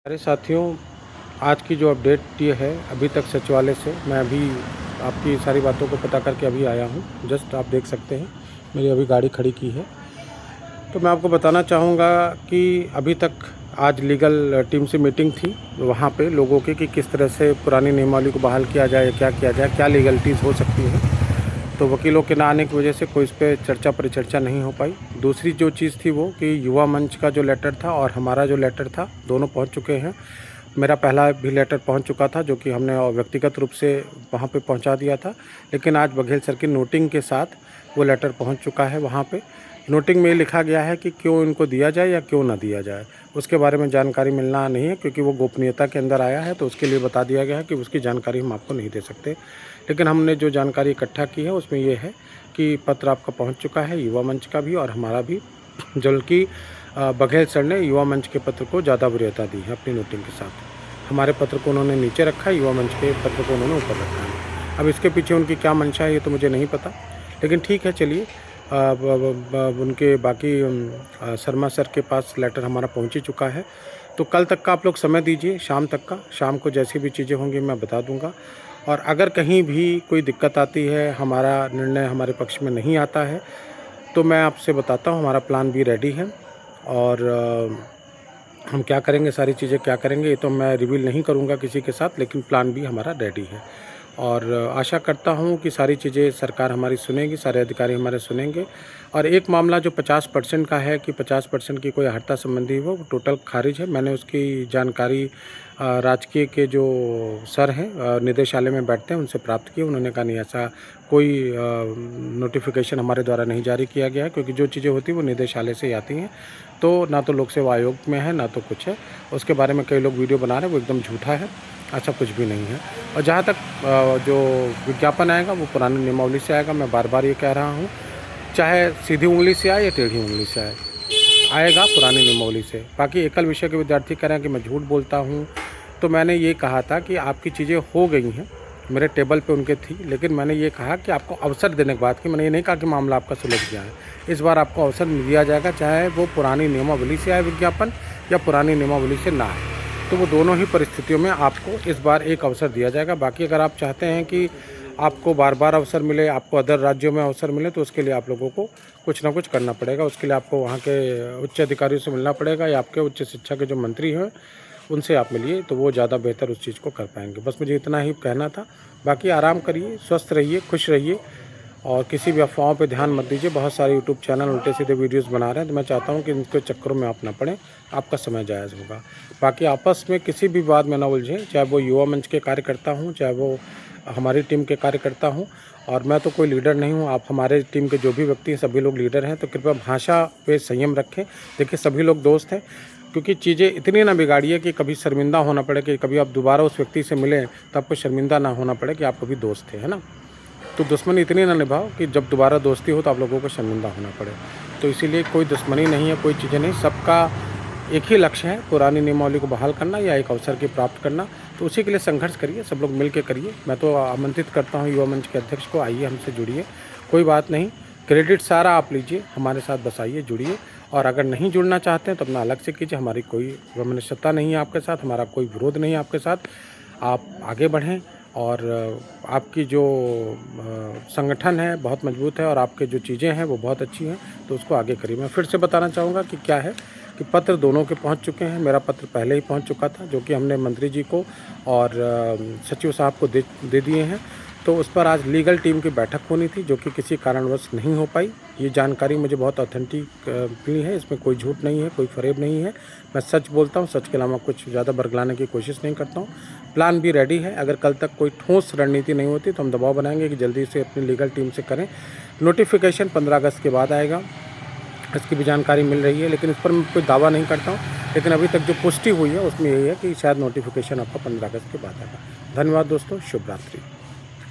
अरे साथियों, आज की जो अपडेट ये है, अभी तक सचिवालय से मैं अभी आपकी सारी बातों को पता करके अभी आया हूँ। जस्ट आप देख सकते हैं, मेरी अभी गाड़ी खड़ी की है। तो मैं आपको बताना चाहूँगा कि अभी तक आज लीगल टीम से मीटिंग थी वहाँ पे लोगों की कि किस तरह से पुरानी नियमावली को बहाल किया जाए, क्या किया जाए, क्या लीगलिटीज़ हो सकती हैं। तो वकीलों के ना आने की वजह से कोई इस पर चर्चा परिचर्चा नहीं हो पाई। दूसरी जो चीज़ थी वो कि युवा मंच का जो लेटर था और हमारा जो लेटर था, दोनों पहुंच चुके हैं। मेरा पहला भी लेटर पहुंच चुका था जो कि हमने व्यक्तिगत रूप से वहां पे पहुंचा दिया था, लेकिन आज बघेल सर की नोटिंग के साथ वो लेटर पहुंच चुका है वहां पे। नोटिंग में लिखा गया है कि क्यों इनको दिया जाए या क्यों ना दिया जाए, उसके बारे में जानकारी मिलना नहीं है, क्योंकि वो गोपनीयता के अंदर आया है। तो उसके लिए बता दिया गया है कि उसकी जानकारी हम आपको नहीं दे सकते। लेकिन हमने जो जानकारी इकट्ठा की है उसमें ये है कि पत्र आपका पहुंच चुका है, युवा मंच का भी और हमारा भी, जबकि बघेल सर ने युवा मंच के पत्र को ज़्यादा वरीयता दी है अपनी नोटिंग के साथ। हमारे पत्र को उन्होंने नीचे रखा है, युवा मंच के पत्र को उन्होंने ऊपर रखा है। अब इसके पीछे उनकी क्या मंशा है ये तो मुझे नहीं पता, लेकिन ठीक है, चलिए। उनके बाकी शर्मा सर के पास लेटर हमारा पहुंच ही चुका है। तो कल तक का आप लोग समय दीजिए, शाम तक का। शाम को जैसी भी चीज़ें होंगी मैं बता दूंगा। और अगर कहीं भी कोई दिक्कत आती है, हमारा निर्णय हमारे पक्ष में नहीं आता है, तो मैं आपसे बताता हूँ, हमारा प्लान भी रेडी है। और हम क्या करेंगे, सारी चीज़ें क्या करेंगे, ये तो मैं रिवील नहीं करूँगा किसी के साथ, लेकिन प्लान भी हमारा रेडी है। और आशा करता हूँ कि सारी चीज़ें सरकार हमारी सुनेगी, सारे अधिकारी हमारे सुनेंगे। और एक मामला जो 50% का है कि 50% की कोई हत्या संबंधी वो टोटल खारिज है। मैंने उसकी जानकारी राजकीय के जो सर हैं, निदेशालय में बैठते हैं, उनसे प्राप्त की। उन्होंने कहा नहीं, ऐसा कोई नोटिफिकेशन हमारे द्वारा नहीं जारी किया गया है, क्योंकि जो चीज़ें होती हैं वो निदेशालय से ही आती हैं। तो ना तो लोक सेवा आयोग में है, ना तो कुछ है। उसके बारे में कई लोग वीडियो बना रहे हैं, वो एकदम झूठा है, ऐसा कुछ भी नहीं है। और जहाँ तक जो विज्ञापन आएगा वो पुरानी नियमावली से आएगा। मैं बार बार ये कह रहा हूँ, चाहे सीधी उंगली से आए या टेढ़ी उंगली से आए, आएगा पुरानी नियमावली से। बाकी एकल विषय के विद्यार्थी कह रहे हैं कि मैं झूठ बोलता हूँ, तो मैंने ये कहा था कि आपकी चीज़ें हो गई हैं, मेरे टेबल पे उनके थी, लेकिन मैंने ये कहा कि आपको अवसर देने के बाद कि मैंने ये नहीं कहा कि मामला आपका सुलझ गया है। इस बार आपको अवसर दिया जाएगा, चाहे वो पुरानी नियमावली से आए विज्ञापन या पुरानी नियमावली से ना आए। तो वो दोनों ही परिस्थितियों में आपको इस बार एक अवसर दिया जाएगा। बाकी अगर आप चाहते हैं कि आपको बार बार अवसर मिले, आपको अदर राज्यों में अवसर मिले, तो उसके लिए आप लोगों को कुछ ना कुछ करना पड़ेगा। उसके लिए आपको वहाँ के उच्च अधिकारियों से मिलना पड़ेगा, या आपके उच्च शिक्षा के जो मंत्री हैं उनसे आप मिलिए, तो वो ज़्यादा बेहतर उस चीज़ को कर पाएंगे। बस मुझे इतना ही कहना था। बाकी आराम करिए, स्वस्थ रहिए, खुश रहिए, और किसी भी अफवाहों पे ध्यान मत दीजिए। बहुत सारे यूट्यूब चैनल उल्टे सीधे वीडियोस बना रहे हैं, तो मैं चाहता हूँ कि इनके चक्करों में आप ना पड़ें, आपका समय जायज़ होगा। बाकी आपस में किसी भी बात में ना उलझें, चाहे वो युवा मंच के कार्यकर्ता हूँ, चाहे वो हमारी टीम के कार्यकर्ता हूँ। और मैं तो कोई लीडर नहीं हूँ, आप हमारे टीम के जो भी व्यक्ति हैं सभी लोग लीडर हैं। तो कृपया भाषा पे संयम रखें। देखिए, सभी लोग दोस्त हैं, क्योंकि चीज़ें इतनी ना बिगाड़िए कि कभी शर्मिंदा होना पड़े, कि कभी आप दोबारा उस व्यक्ति से मिलें तो आपको शर्मिंदा ना होना पड़े कि आप कभी दोस्त थे, है ना। तो दुश्मनी इतनी ना निभाओ कि जब दोबारा दोस्ती हो तो आप लोगों को शर्मिंदा होना पड़े। तो इसीलिए कोई दुश्मनी नहीं है, कोई चीज़ें नहीं, सबका एक ही लक्ष्य है, पुरानी नियमावली को बहाल करना या एक अवसर की प्राप्त करना। तो उसी के लिए संघर्ष करिए, सब लोग मिल के करिए। मैं तो आमंत्रित करता हूँ युवा मंच के अध्यक्ष को, आइए हमसे जुड़िए, कोई बात नहीं, क्रेडिट सारा आप लीजिए, हमारे साथ बस आइए, जुड़िए। और अगर नहीं जुड़ना चाहते हैं तो अपना अलग से कीजिए, हमारी कोई वमनस्यता नहीं है आपके साथ, हमारा कोई विरोध नहीं है आपके साथ। आप आगे बढ़ें, और आपकी जो संगठन है बहुत मजबूत है, और आपके जो चीज़ें हैं वो बहुत अच्छी हैं, तो उसको आगे करिए। मैं फिर से बताना चाहूँगा कि क्या है कि पत्र दोनों के पहुंच चुके हैं। मेरा पत्र पहले ही पहुंच चुका था, जो कि हमने मंत्री जी को और सचिव साहब को दे दिए हैं। तो उस पर आज लीगल टीम की बैठक होनी थी, जो कि किसी कारणवश नहीं हो पाई। ये जानकारी मुझे बहुत ऑथेंटिक मिली है, इसमें कोई झूठ नहीं है, कोई फरेब नहीं है। मैं सच बोलता हूँ, सच के अलावा कुछ ज़्यादा बरगलाने की कोशिश नहीं करता हूँ। प्लान भी रेडी है। अगर कल तक कोई ठोस रणनीति नहीं होती तो हम दबाव बनाएंगे कि जल्दी से अपनी लीगल टीम से करें। नोटिफिकेशन 15 अगस्त के बाद आएगा, इसकी भी जानकारी मिल रही है, लेकिन इस पर मैं कोई दावा नहीं करता हूँ। लेकिन अभी तक जो पुष्टि हुई है उसमें यही है कि शायद नोटिफिकेशन आपका 15 अगस्त के बाद आएगा। धन्यवाद दोस्तों, शुभ रात्रि।